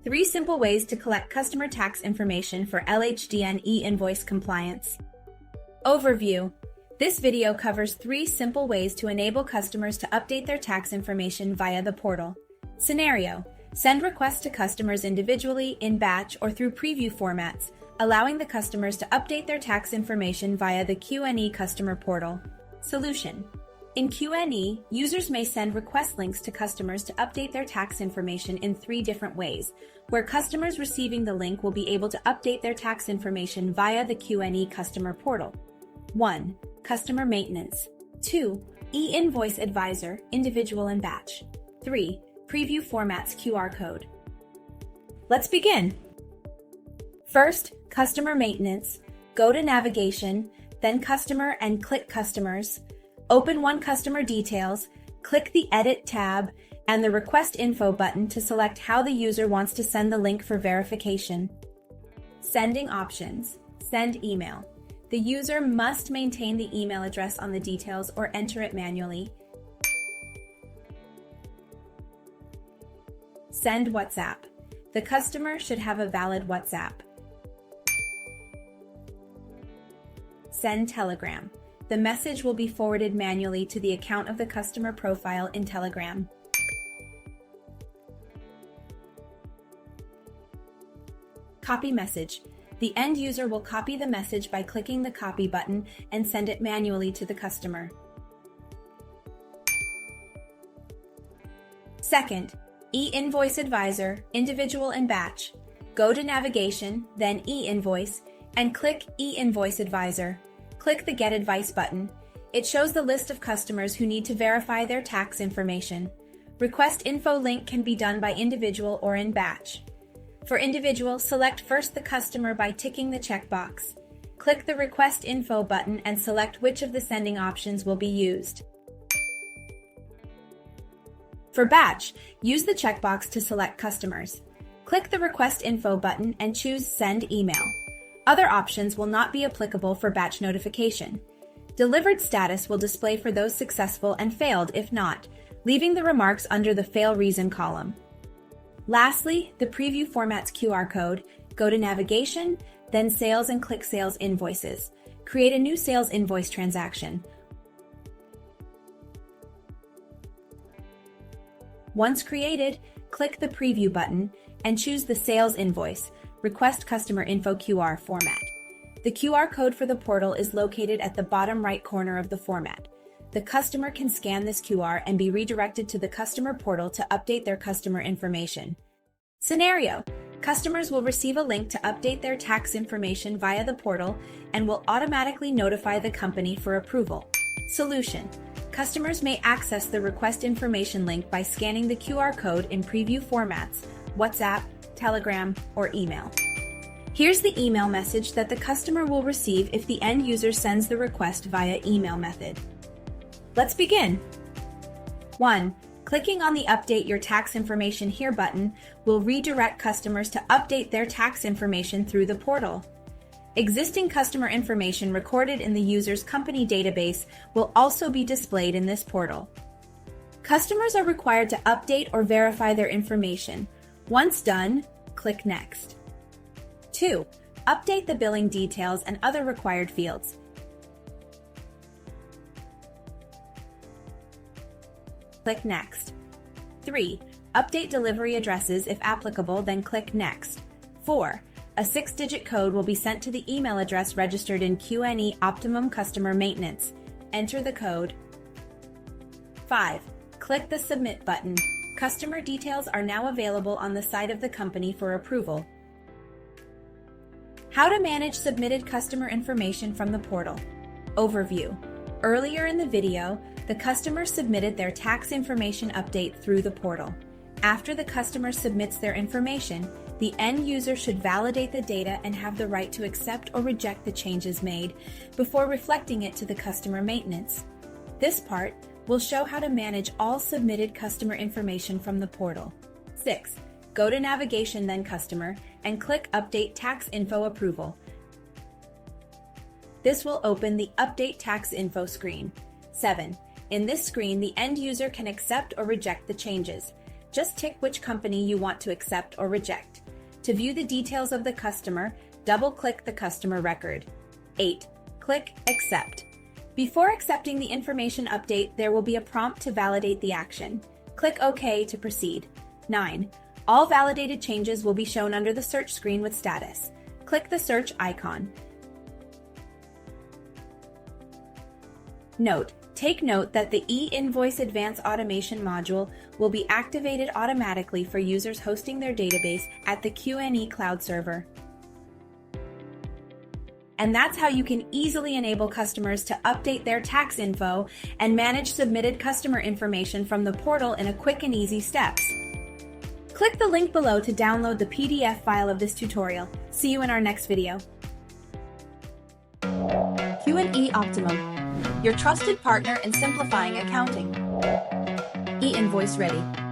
3 simple ways to collect customer tax information for LHDN e-Invoice compliance. Overview. This video covers 3 simple ways to enable customers to update their tax information via the portal. Scenario. Send requests to customers individually, in batch, or through preview formats, allowing the customers to update their tax information via the QNE customer portal. Solution. In QNE, users may send request links to customers to update their tax information in 3 different ways, where customers receiving the link will be able to update their tax information via the QNE customer portal. 1. Customer Maintenance. 2. e-Invoice Advisor, individual and batch. 3. Preview Formats QR code. Let's begin. First, Customer Maintenance. Go to Navigation, then Customer and click Customers. Open One Customer Details, click the Edit tab and the Request Info button to select how the user wants to send the link for verification. Sending options. Send email. The user must maintain the email address on the details or enter it manually. Send WhatsApp. The customer should have a valid WhatsApp. Send Telegram. The message will be forwarded manually to the account of the customer profile in Telegram. Copy message. The end user will copy the message by clicking the copy button and send it manually to the customer. Second, e-Invoice Advisor, individual and batch. Go to Navigation, then e-Invoice, and click e-Invoice Advisor. Click the Get Advice button. It shows the list of customers who need to verify their tax information. Request info link can be done by individual or in batch. For individual, select first the customer by ticking the checkbox. Click the Request Info button and select which of the sending options will be used. For batch, use the checkbox to select customers. Click the Request Info button and choose Send Email. Other options will not be applicable for batch notification. Delivered status will display for those successful and failed if not, leaving the remarks under the Fail Reason column. Lastly, the Preview Formats QR code. Go to Navigation, then Sales and click Sales Invoices. Create a new sales invoice transaction. Once created, click the Preview button and choose the Sales Invoice. Request Customer Info QR format. The QR code for the portal is located at the bottom right corner of the format. The customer can scan this QR and be redirected to the customer portal to update their customer information. Scenario. Customers will receive a link to update their tax information via the portal and will automatically notify the company for approval. Solution. Customers may access the request information link by scanning the QR code in preview formats, WhatsApp, Telegram, or email. Here's the email message that the customer will receive if the end user sends the request via email method. Let's begin. 1. Clicking on the Update Your Tax Information Here button will redirect customers to update their tax information through the portal. Existing customer information recorded in the user's company database will also be displayed in this portal. Customers are required to update or verify their information. Once done, click Next. 2. Update the billing details and other required fields. Click Next. 3. Update delivery addresses if applicable, then click Next. 4. A 6-digit code will be sent to the email address registered in QNE Optimum Customer Maintenance. Enter the code. 5. Click the Submit button. Customer details are now available on the site of the company for approval. How to manage submitted customer information from the portal. Overview. Earlier in the video, the customer submitted their tax information update through the portal. After the customer submits their information, the end user should validate the data and have the right to accept or reject the changes made before reflecting it to the customer maintenance. This part will show how to manage all submitted customer information from the portal. 6. Go to Navigation, then Customer, and click Update Tax Info Approval. This will open the Update Tax Info screen. 7. In this screen, the end user can accept or reject the changes. just tick which company you want to accept or reject. To view the details of the customer, double-click the customer record. 8. Click Accept. Before accepting the information update, there will be a prompt to validate the action. Click OK to proceed. 9. All validated changes will be shown under the search screen with status. Click the search icon. Take note that the e-Invoice Advanced Automation module will be activated automatically for users hosting their database at the QNE Cloud server. And that's how you can easily enable customers to update their tax info and manage submitted customer information from the portal in a quick and easy steps. Click the link below to download the PDF file of this tutorial. See you in our next video. QNE Optimum, your trusted partner in simplifying accounting. E-Invoice ready.